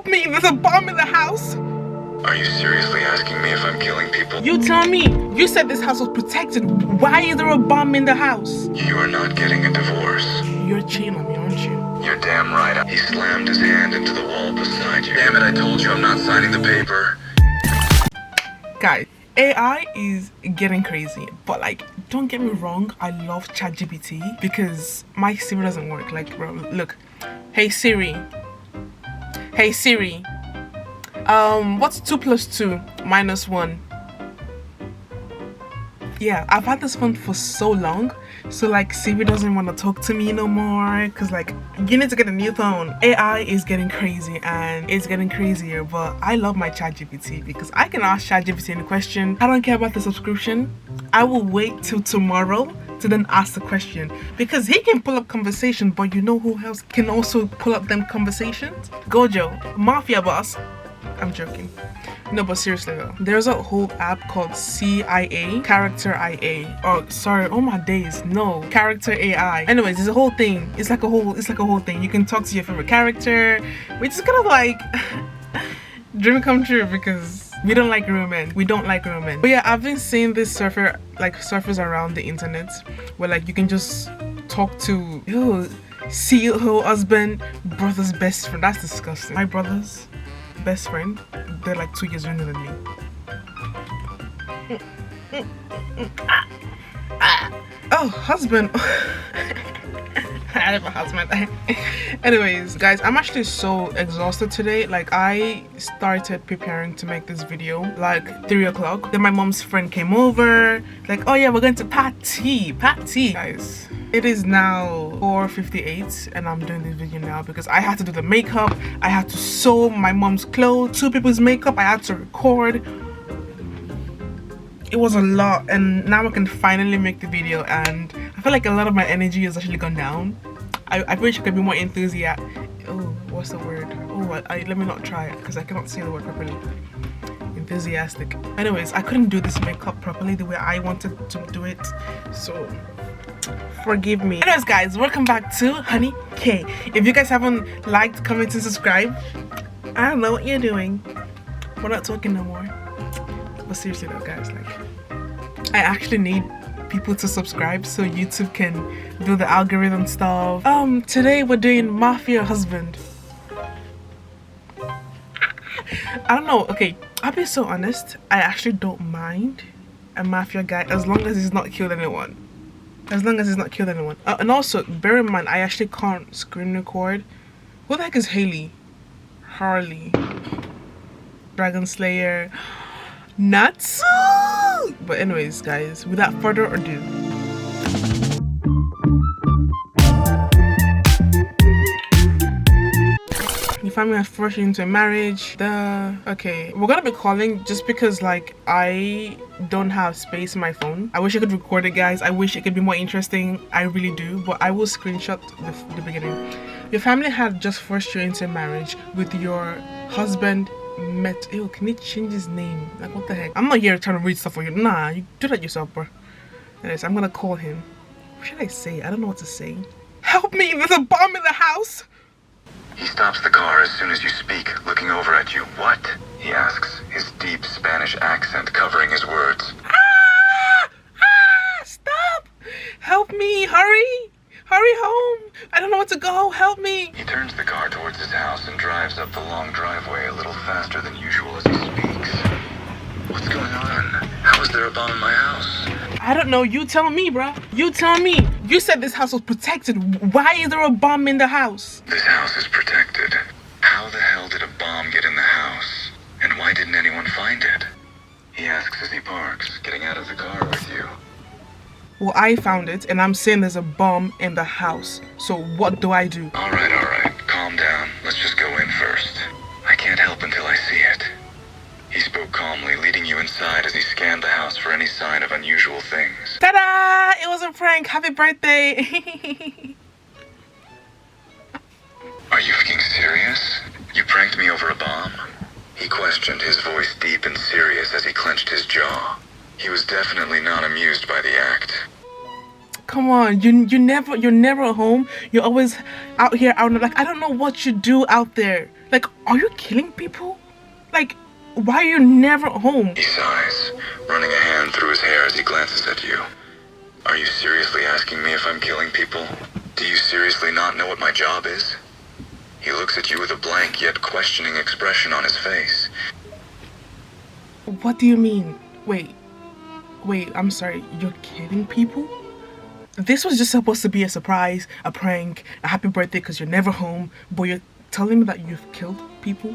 Help me! There's a bomb in the house! Are you seriously asking me if I'm killing people? You tell me. You said this house was protected. Why is there a bomb in the house? You are not getting a divorce. You're cheating on me, aren't you? You're damn right. He slammed his hand into the wall beside you. Damn it, I told you I'm not signing the paper. Guys, AI is getting crazy, but like, don't get me wrong, I love ChatGPT because my Siri doesn't work. Like, bro, look. Hey Siri. Hey Siri. What's 2 plus 2 minus 1? Yeah, I've had this phone for so long, so like Siri doesn't want to talk to me no more because like you need to get a new phone. AI is getting crazy and it's getting crazier, but I love my ChatGPT because I can ask ChatGPT any question. I don't care about the subscription. I will wait till tomorrow to then ask the question because he can pull up conversation, but you know who else can also pull up them conversations? Gojo, Mafia boss. I'm joking. No, but seriously though, there's a whole app called C.ai, Character IA. Oh, sorry, oh my days, no, Character AI. Anyways, it's a whole thing. It's like a whole thing. You can talk to your favorite character, which is kind of like dream come true because we don't like real men. We don't like real men. But yeah, I've been seeing this surfers around the internet where like you can just talk to CEO husband, brother's best friend. That's disgusting. My brother's best friend, they're like 2 years younger than me. Oh, husband. I have a husband. Anyways, guys, I'm actually so exhausted today. Like, I started preparing to make this video like 3 o'clock. Then my mom's friend came over. Like, oh yeah, we're going to party. Guys, it is now 4:58 and I'm doing this video now because I had to do the makeup. I had to sew my mom's clothes, 2 people's makeup. I had to record. It was a lot, and now I can finally make the video, and I feel like a lot of my energy has actually gone down. I wish I could be more enthusiastic. Oh, what's the word? Oh, let me not try it because I cannot say the word properly. Enthusiastic. Anyways, I couldn't do this makeup properly the way I wanted to do it, so forgive me. Anyways, guys, welcome back to HoneyK. If you guys haven't liked, comment, and subscribe, I don't know what you're doing. We're not talking no more. But seriously though, guys, like, I actually need people to subscribe so YouTube can do the algorithm stuff. Today we're doing Mafia Husband. I don't know, okay, I'll be so honest, I actually don't mind a mafia guy as long as he's not killed anyone. And also, bear in mind, I actually can't screen record. Who the heck is Haley? Harley. Dragon Slayer. Natsu! But anyways, guys, without further ado, you find me first into a marriage. Okay, we're gonna be calling just because like I don't have space in my phone. I wish I could record it, guys. I wish it could be more interesting. I really do, but I will screenshot the beginning. Your family had just forced you into marriage with your husband. Ew, can you change his name? Like, what the heck? I'm not here trying to read stuff for you. Nah, you do that yourself, bro. Anyways, I'm gonna call him. What should I say? I don't know what to say. Help me! There's a bomb in the house! He stops the car as soon as you speak, looking over at you. What? He asks, his deep Spanish accent covering his words. Stop! Help me! Hurry! Hurry home! I don't know where to go. Help me! He turns the car towards his house and drives up the long driveway a little faster than usual as he speaks. What's going on? How is there a bomb in my house? I don't know. You tell me, bruh. You tell me. You said this house was protected. Why is there a bomb in the house? This house is protected. How the hell did a bomb get in the house? And why didn't anyone find it? He asks as he parks, getting out of the car with you. Well, I found it, and I'm saying there's a bomb in the house. So what do I do? All right. Calm down. Let's just go in first. I can't help until I see it. He spoke calmly, leading you inside as he scanned the house for any sign of unusual things. Ta-da! It was a prank. Happy birthday. Are you fucking serious? You pranked me over a bomb? He questioned, his voice deep and serious as he clenched his jaw. He was definitely not amused by the act. Come on, you're never home. You're always out here. Like, I don't know what you do out there. Like, are you killing people? Like, why are you never home? He sighs, running a hand through his hair as he glances at you. Are you seriously asking me if I'm killing people? Do you seriously not know what my job is? He looks at you with a blank yet questioning expression on his face. What do you mean? Wait, I'm sorry, you're kidding people? This was just supposed to be a surprise, a prank, a happy birthday because you're never home, but you're telling me that you've killed people?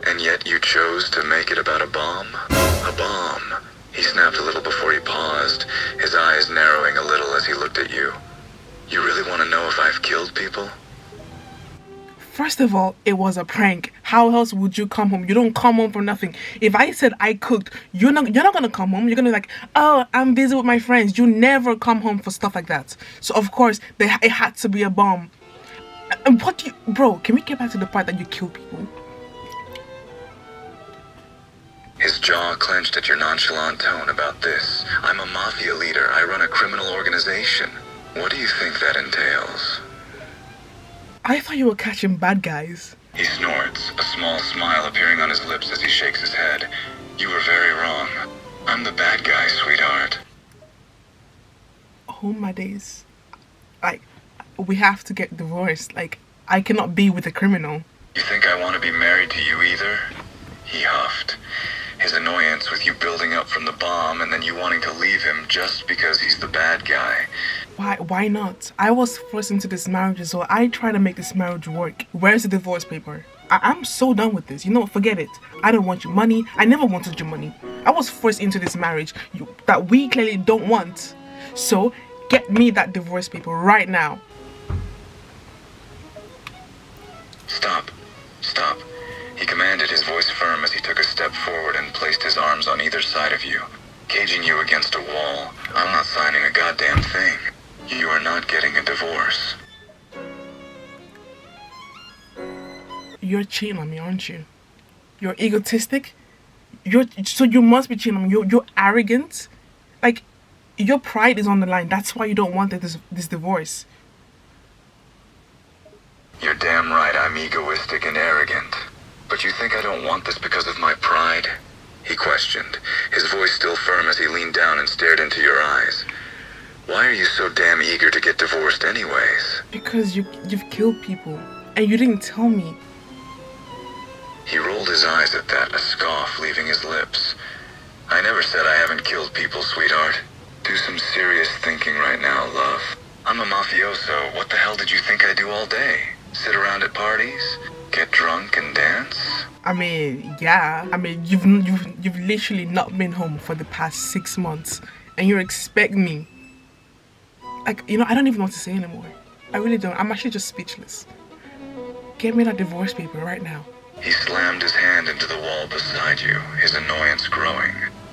And yet you chose to make it about a bomb? A bomb. He snapped a little before he paused, his eyes narrowing a little as he looked at you. You really want to know if I've killed people? First of all, it was a prank. How else would you come home? You don't come home for nothing. If I said I cooked, you're not gonna come home. You're gonna be like, oh, I'm busy with my friends. You never come home for stuff like that. So of course, it had to be a bomb. And what do you, bro? Can we get back to the part that you kill people? His jaw clenched at your nonchalant tone about this. I'm a mafia leader. I run a criminal organization. What do you think that entails? I thought you were catching bad guys. He snorts, a small smile appearing on his lips as he shakes his head. You were very wrong. I'm the bad guy, sweetheart. Oh my days. Like, we have to get divorced. Like, I cannot be with a criminal. You think I want to be married to you either? He huffed. His annoyance with you building up from the bomb and then you wanting to leave him just because he's the bad guy. Why not? I was forced into this marriage, so I try to make this marriage work. Where's the divorce paper? I'm so done with this. You know, forget it. I don't want your money. I never wanted your money. I was forced into this marriage that we clearly don't want. So, get me that divorce paper right now. Stop. Stop. He commanded, his voice firm as he took a step forward and placed his arms on either side of you, caging you against a wall. I'm not signing a goddamn thing. You are not getting a divorce. You're cheating on me, aren't you? You're egotistic. So you must be cheating on me. You're arrogant. Like, your pride is on the line. That's why you don't want this divorce. You're damn right I'm egoistic and arrogant. But you think I don't want this because of my pride? He questioned, his voice still firm as he leaned down and stared into your eyes. Why are you so damn eager to get divorced anyways? Because you've killed people, and you didn't tell me. He rolled his eyes at that, a scoff leaving his lips. I never said I haven't killed people, sweetheart. Do some serious thinking right now, love. I'm a mafioso. What the hell did you think I do all day? Sit around at parties? Get drunk and dance? I mean, yeah. I mean, you've literally not been home for the past 6 months, and you expect me. Like, you know, I don't even know what to say anymore. I really don't. I'm actually just speechless. Get me that divorce paper right now. He slammed his hand into the wall beside you, his annoyance growing.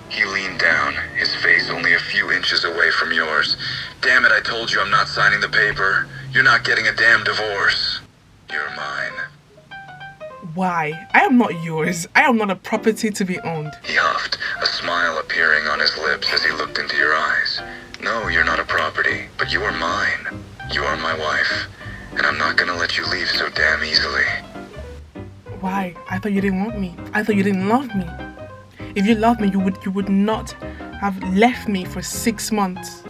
He leaned down, his face only a few inches away from yours. Damn it, I told you I'm not signing the paper. You're not getting a damn divorce. You're mine. Why? I am not yours. I am not a property to be owned. He huffed, a smile appearing on his lips as he looked into your eyes. No, you're not a property, but you are mine. You are my wife, and I'm not gonna let you leave so damn easily. Why? I thought you didn't want me. I thought you didn't love me. If you loved me, you would not have left me for 6 months.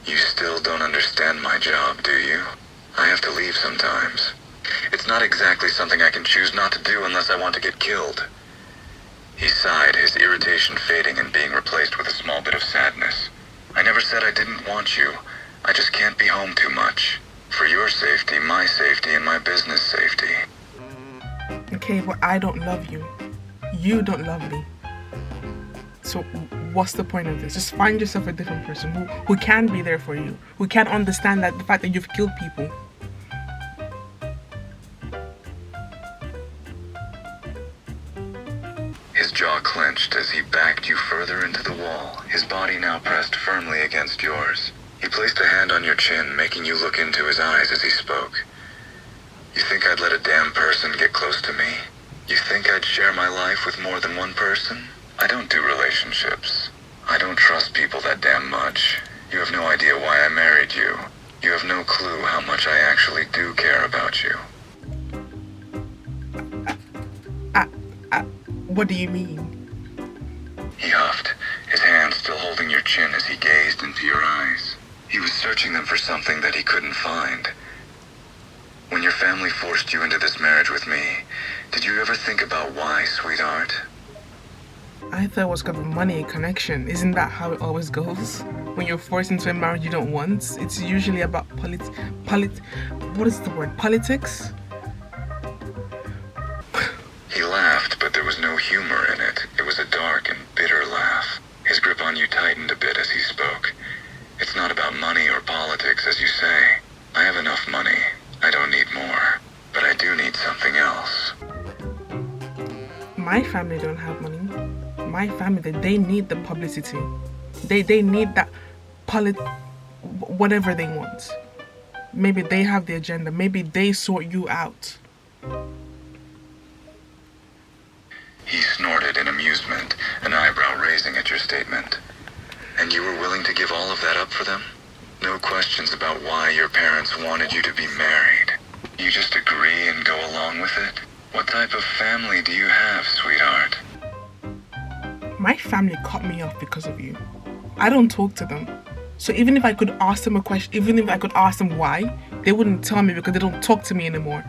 You still don't understand my job, do you? I have to leave sometimes. It's not exactly something I can choose not to do unless I want to get killed. He sighed, his irritation fading and being replaced with a small bit of sadness. I never said I didn't want you. I just can't be home too much. For your safety, my safety, and my business safety. Okay, but I don't love you. You don't love me. So what's the point of this? Just find yourself a different person who can be there for you, who can understand that the fact that you've killed people. His jaw clenched as he backed you further into the wall, his body now pressed firmly against yours. He placed a hand on your chin, making you look into his eyes as he spoke. You think I'd let a damn person get close to me? You think I'd share my life with more than one person? I don't do relationships. I don't trust people that damn much. You have no idea why I married you. You have no clue how much I actually do care about you. What do you mean? He huffed, his hand still holding your chin as he gazed into your eyes. He was searching them for something that he couldn't find. When your family forced you into this marriage with me, did you ever think about why, sweetheart? I thought it was because of money connection. Isn't that how it always goes? When you're forced into a marriage you don't want, it's usually about what is the word? Politics? He laughed, but there was no humor in it. It was a dark and bitter laugh. His grip on you tightened a bit as he spoke. It's not about money or politics, as you say. I have enough money. I don't need more. But I do need something else. My family don't have money. My family, they need the publicity. They need that whatever they want. Maybe they have the agenda. Maybe they sort you out. He snorted in amusement, an eyebrow raising at your statement. And you were willing to give all of that up for them? No questions about why your parents wanted you to be married. You just agree and go along with it? What type of family do you have, sweetheart? My family cut me off because of you. I don't talk to them. So even if I could ask them a question, even if I could ask them why, they wouldn't tell me because they don't talk to me anymore.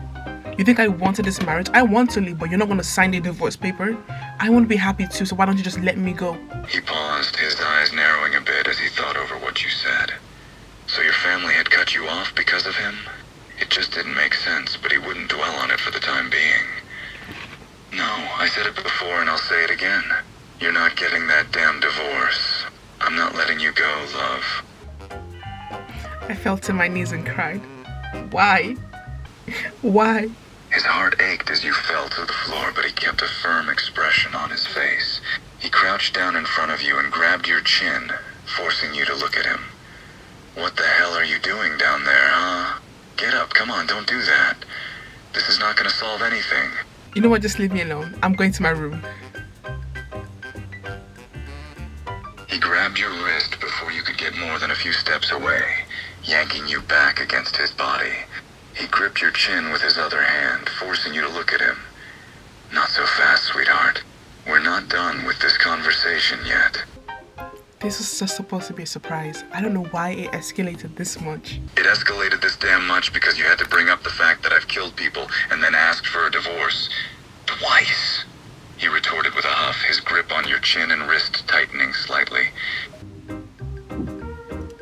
You think I wanted this marriage? I want to leave, but you're not going to sign the divorce paper. I want to be happy too, so why don't you just let me go? He paused, his eyes narrowing a bit as he thought over what you said. So your family had cut you off because of him? It just didn't make sense, but he wouldn't dwell on it for the time being. No, I said it before and I'll say it again. You're not getting that damn divorce. I'm not letting you go, love. I fell to my knees and cried. Why? Why? His heart ached as you fell to the floor, but he kept a firm expression on his face. He crouched down in front of you and grabbed your chin, forcing you to look at him. What the hell are you doing down there, huh? Get up, come on, don't do that. This is not gonna solve anything. You know what, just leave me alone. I'm going to my room. He grabbed your wrist before you could get more than a few steps away, yanking you back against his body. He gripped your chin with his other hand, forcing you to look at him. Not so fast, sweetheart. We're not done with this conversation yet. This was just supposed to be a surprise. I don't know why it escalated this much. It escalated this damn much because you had to bring up the fact that I've killed people and then asked for a divorce. Twice! He retorted with a huff, his grip on your chin and wrist tightening slightly.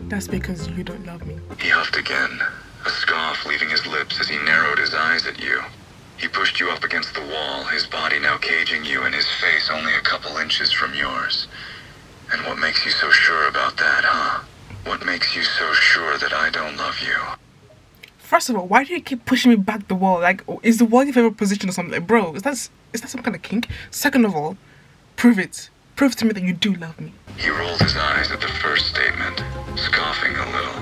That's because you don't love me. He huffed again, a scoff leaving his lips as he narrowed his eyes at you. He pushed you up against the wall, his body now caging you and his face only a couple inches from yours. And what makes you so sure about that, huh? What makes you so sure that I don't love you? First of all, why do you keep pushing me back the wall? Like, is the wall your favorite position or something? Like, bro, is that some kind of kink? Second of all, prove it. Prove to me that you do love me. He rolled his eyes at the first statement, scoffing a little.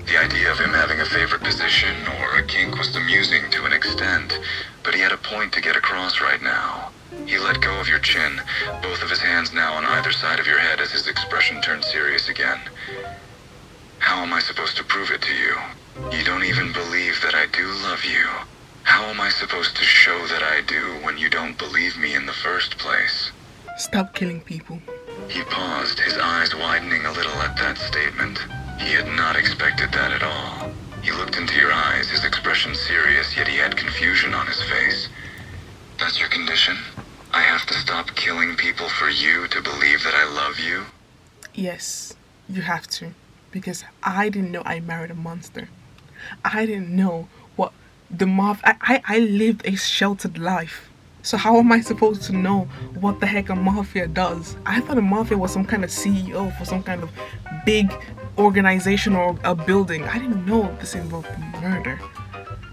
The idea of him having a favorite position or a kink was amusing to an extent, but he had a point to get across right now. He let go of your chin, both of his hands now on either side of your head as his expression turned serious again. How am I supposed to prove it to you? You don't even believe that I do love you. How am I supposed to show that I do when you don't believe me in the first place? Stop killing people. He paused, his eyes widening a little at that statement. He had not expected that at all. He looked into your eyes, his expression serious, yet he had confusion on his face. That's your condition? I have to stop killing people for you to believe that I love you? Yes, you have to. Because I didn't know I married a monster. I didn't know what the mafia... I lived a sheltered life. So how am I supposed to know what the heck a mafia does? I thought a mafia was some kind of CEO for some kind of big organization or a building. I didn't know this involved murder.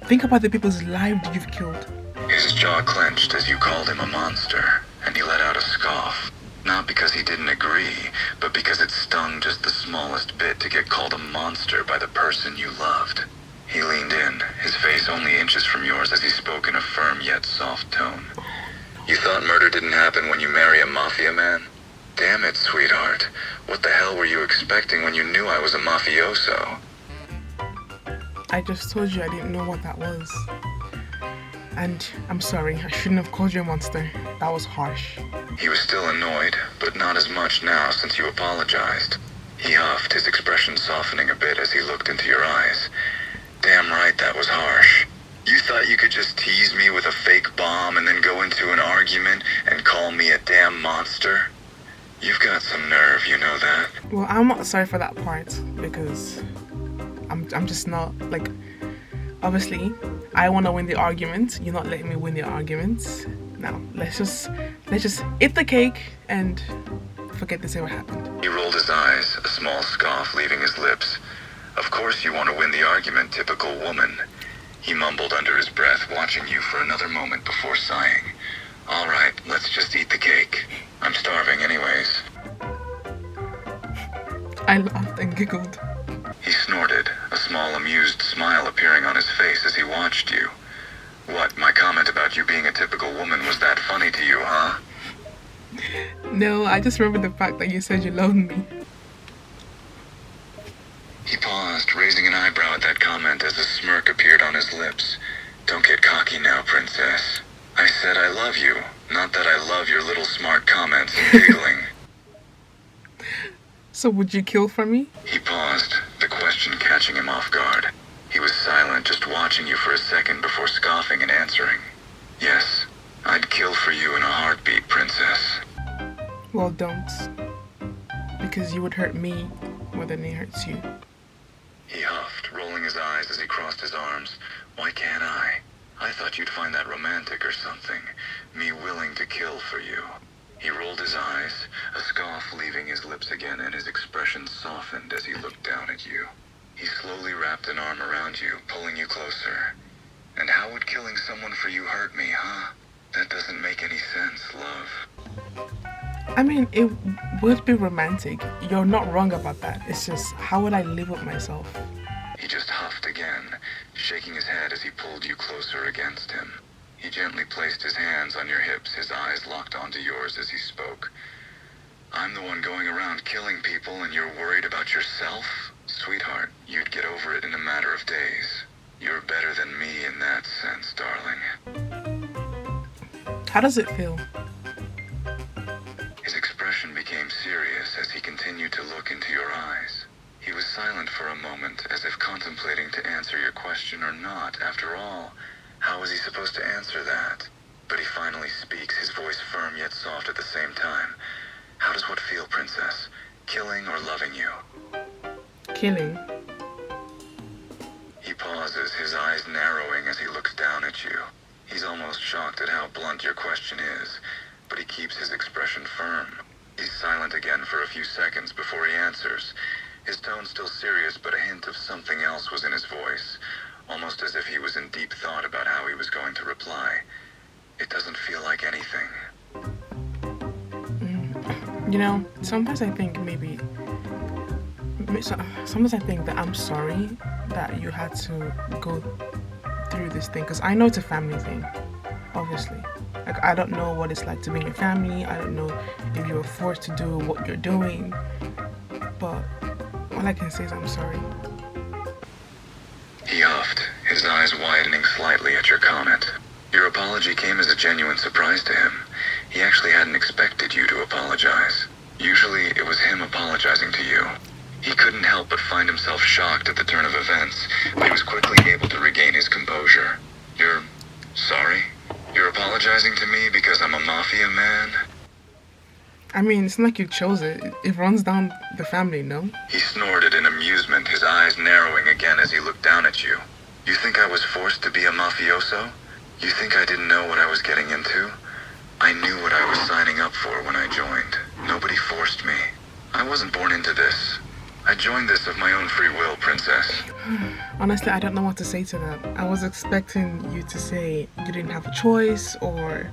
Think about the people's lives you've killed. His jaw clenched as you called him a monster, and he let out a scoff. Not because he didn't agree, but because it stung just the smallest bit to get called a monster by the person you loved. He leaned in, his face only inches from yours as he spoke in a firm yet soft tone. You thought murder didn't happen when you marry a mafia man? Damn it, sweetheart. What the hell were you expecting when you knew I was a mafioso? I just told you I didn't know what that was. And I'm sorry, I shouldn't have called you a monster. That was harsh. He was still annoyed, but not as much now since you apologized. He huffed, his expression softening a bit as he looked into your eyes. Damn right that was harsh. You thought you could just tease me with a fake bomb and then go into an argument and call me a damn monster? You've got some nerve, you know that? Well, I'm not sorry for that part because I'm just not like. Obviously, I want to win the argument. You're not letting me win the argument. Now, let's just eat the cake and forget to say what happened. He rolled his eyes, a small scoff leaving his lips. Of course you want to win the argument, typical woman. He mumbled under his breath, watching you for another moment before sighing. All right, let's just eat the cake. I'm starving anyways. I laughed and giggled. He snorted, a small amused smile appearing on his face as he watched you. What, my comment about you being a typical woman, was that funny to you, huh? No, I just remember the fact that you said you loved me. He paused, raising an eyebrow at that comment as a smirk appeared on his lips. Don't get cocky now, princess. I said I love you, not that I love your little smart comments and giggling. So would you kill for me? He paused, the question catching him off guard. He was silent, just watching you for a second before scoffing and answering. Yes, I'd kill for you in a heartbeat, princess. Well, don't. Because you would hurt me more than it hurts you. He huffed, rolling his eyes as he crossed his arms. Why can't I? I thought you'd find that romantic or something. Me willing to kill for you. He rolled his eyes, a scoff leaving his lips again, and his expression softened as he looked down at you. He slowly wrapped an arm around you, pulling you closer. And how would killing someone for you hurt me, huh? That doesn't make any sense, love. I mean, it would be romantic. You're not wrong about that. It's just, how would I live with myself? He just huffed again, shaking his head as he pulled you closer against him. He gently placed his hands on your hips, his eyes locked onto yours as he spoke. I'm the one going around killing people and you're worried about yourself? Sweetheart, you'd get over it in a matter of days. You're better than me in that sense, darling. How does it feel? His expression became serious as he continued to look into your eyes. He was silent for a moment, as if contemplating to answer your question or not. After all, how was he supposed to answer that? But he finally speaks, his voice firm yet soft at the same time. How does what feel, princess? Killing or loving you? Killing. He pauses, his eyes narrowing as he looks down at you. He's almost shocked at how blunt your question is, but he keeps his expression firm. He's silent again for a few seconds before he answers. His tone still serious, but a hint of something else was in his voice, almost as if he was in deep thought about how he was going to reply. It doesn't feel like anything. You know, sometimes I think sometimes I think that I'm sorry that you had to go through this thing, because I know it's a family thing, obviously. Like, I don't know what it's like to be in your family. I don't know if you were forced to do what you're doing, but all I can say is I'm sorry. He huffed, his eyes widening slightly at your comment. Your apology came as a genuine surprise to him. He actually hadn't expected you to apologize. Usually, it was him apologizing to you. He couldn't help but find himself shocked at the turn of events, but he was quickly able to regain his composure. You're sorry? You're apologizing to me because I'm a mafia man? I mean, it's not like you chose it. It runs down the family, no? He snorted in amusement, his eyes narrowing again as he looked down at you. You think I was forced to be a mafioso? You think I didn't know what I was getting into? I knew what I was signing up for when I joined. Nobody forced me. I wasn't born into this. I joined this of my own free will, princess. Honestly, I don't know what to say to that. I was expecting you to say you didn't have a choice, or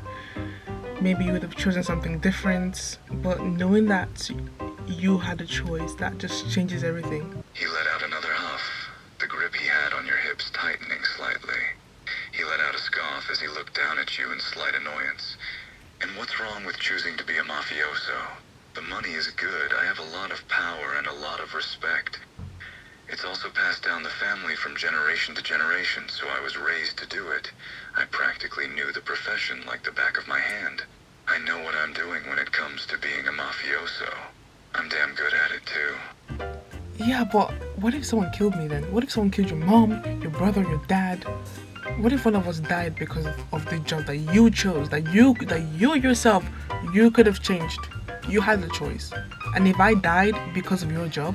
maybe you would have chosen something different. But knowing that you had a choice, that just changes everything. He let out another huff, the grip he had on your hips tightening slightly. He let out a scoff as he looked down at you in slight annoyance. And what's wrong with choosing to be a mafioso? The money is good. I have a lot of power and a lot of respect. It's also passed down the family from generation to generation, so I was raised to do it. I practically knew the profession like the back of my hand. I know what I'm doing when it comes to being a mafioso. I'm damn good at it too. Yeah, but what if someone killed me then? What if someone killed your mom, your brother, your dad? What if one of us died because of the job that you chose, that you yourself, you could have changed? You had the choice. And if I died because of your job,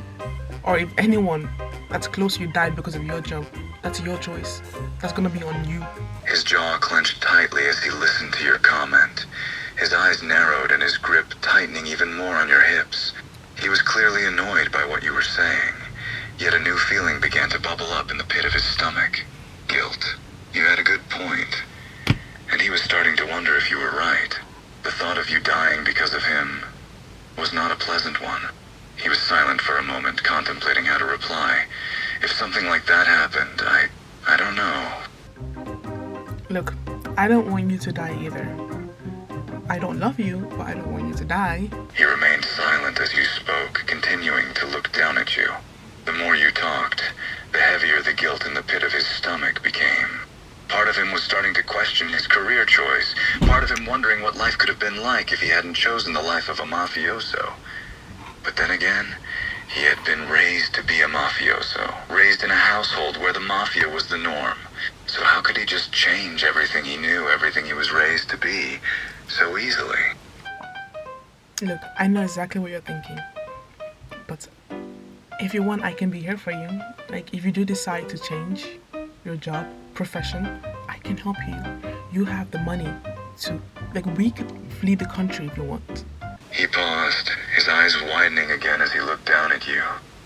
or if anyone that's close to you died because of your job, that's your choice. That's gonna be on you. His jaw clenched tightly as he listened to your comment. His eyes narrowed and his grip tightening even more on your hips. He was clearly annoyed by what you were saying, yet a new feeling began to bubble up in the pit of his stomach. Guilt. You had a good point. And he was starting to wonder if you were right. The thought of you dying because of him was not a pleasant one. He was silent for a moment, contemplating how to reply. If something like that happened, I don't know. Look, I don't want you to die either. I don't love you, but I don't want you to die. He remained silent as you spoke, continuing to look down at you. The more you talked, the heavier the guilt in the pit of his stomach became. Part of him was starting to question his career choice. Part of him wondering what life could have been like if he hadn't chosen the life of a mafioso. But then again, he had been raised to be a mafioso, raised in a household where the mafia was the norm. So how could he just change everything he knew, everything he was raised to be, so easily? Look, I know exactly what you're thinking. But if you want, I can be here for you. Like, if you do decide to change your job, profession, I can help you. You have the money to, like, we could flee the country if you want. He paused, his eyes widening again as he looked down at you.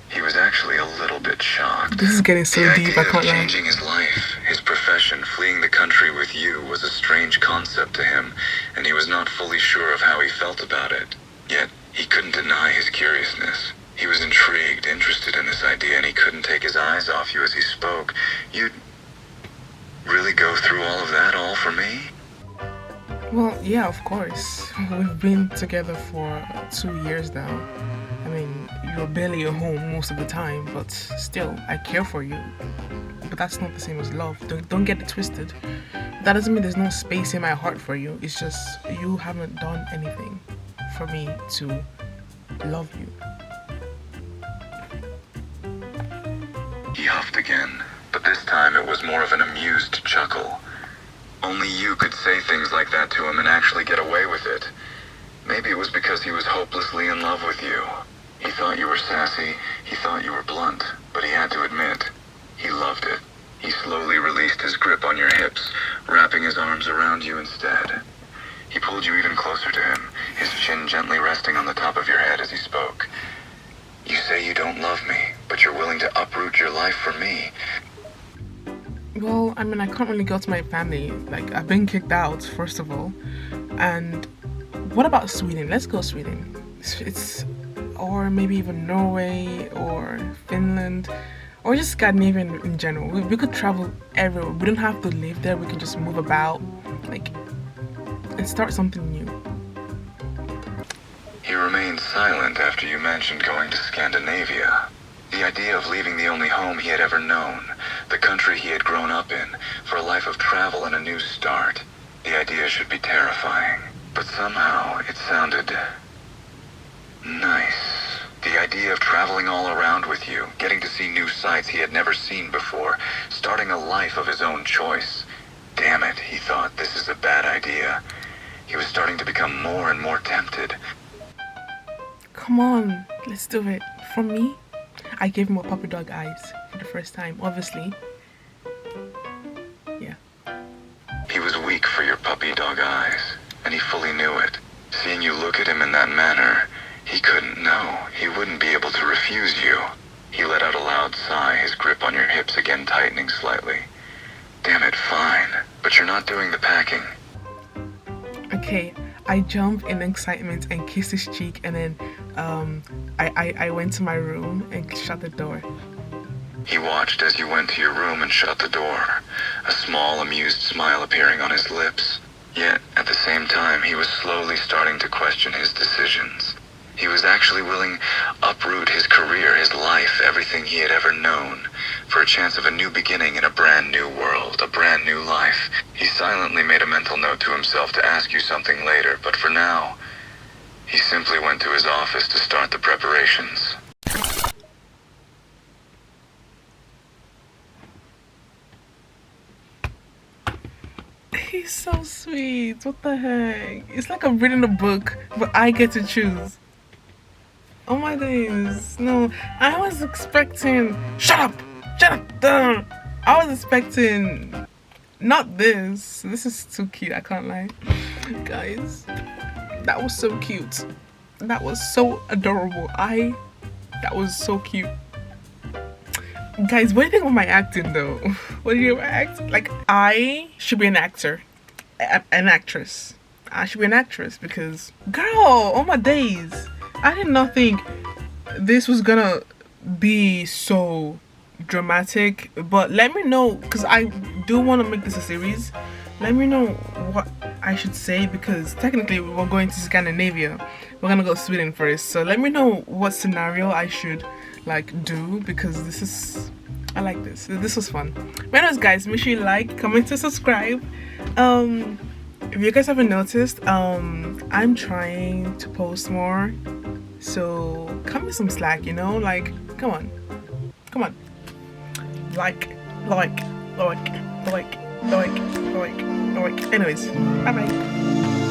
He was actually a little bit shocked. This is getting so The deep, idea I can't of lie. changing his life, his profession, fleeing the country with you was a strange concept to him, and he was not fully sure of how he felt about it. Yet, he couldn't deny his curiousness. He was intrigued, interested in this idea, and he couldn't take his eyes off you as he spoke. You'd really go through all of that all for me? Well, yeah, of course. We've been together for 2 years now. I mean, you're barely at home most of the time, but still, I care for you. But that's not the same as love. Don't get it twisted. That doesn't mean there's no space in my heart for you. It's just you haven't done anything for me to love you. He huffed again, but this time it was more of an amused chuckle. Only you could say things like that to him and actually get away with it. Maybe it was because he was hopelessly in love with you. He thought you were sassy, he thought you were blunt, but he had to admit, he loved it. He slowly released his grip on your hips, wrapping his arms around you instead. He pulled you even closer to him, his chin gently resting on the top of your head as he spoke. You say you don't love me, but you're willing to uproot your life for me. Well, I mean, I can't really go to my family. Like, I've been kicked out, first of all. And what about Sweden? Let's go Sweden. Or maybe even Norway or Finland or just Scandinavian in general. We could travel everywhere. We don't have to live there. We can just move about, like, and start something new. He remained silent after you mentioned going to Scandinavia. The idea of leaving the only home he had ever known, the country he had grown up in, for a life of travel and a new start. The idea should be terrifying, but somehow it sounded nice. The idea of traveling all around with you, getting to see new sights he had never seen before, starting a life of his own choice. Damn it, he thought, this is a bad idea. He was starting to become more and more tempted. Come on, let's do it. For me, I gave him a puppy dog eyes for the first time, obviously. Yeah. He was weak for your puppy dog eyes, and he fully knew it. Seeing you look at him in that manner, he couldn't know. He wouldn't be able to refuse you. He let out a loud sigh, his grip on your hips again tightening slightly. Damn it, fine. But you're not doing the packing. Okay, I jumped in excitement and kissed his cheek, and then I went to my room and shut the door. He watched as you went to your room and shut the door, a small, amused smile appearing on his lips. Yet, at the same time, he was slowly starting to question his decisions. He was actually willing uproot his career, his life, everything he had ever known, for a chance of a new beginning in a brand new world, a brand new life. He silently made a mental note to himself to ask you something later, but for now, he simply went to his office to start the preparations. He's so sweet. What the heck? It's like I'm reading a book, but I get to choose. Oh my days. No, I was expecting. Shut up! Shut up! Duh. I was expecting. Not this. This is too cute, I can't lie. Guys, that was so cute. That was so adorable. That was so cute. Guys, what do you think of my acting though? What do you think of my act? Like, I should be an actor. An actress. I should be an actress because, girl, oh my days. I did not think this was gonna be so dramatic, but let me know, because I do want to make this a series. Let me know what I should say, because technically we're going to Scandinavia. We're gonna go to Sweden first, so let me know what scenario I should like do, because this is, I like this. This was fun. But anyways, guys, make sure you like, comment, and subscribe. If you guys haven't noticed, I'm trying to post more, so cut me some slack, you know, like, come on, like, anyways, bye bye.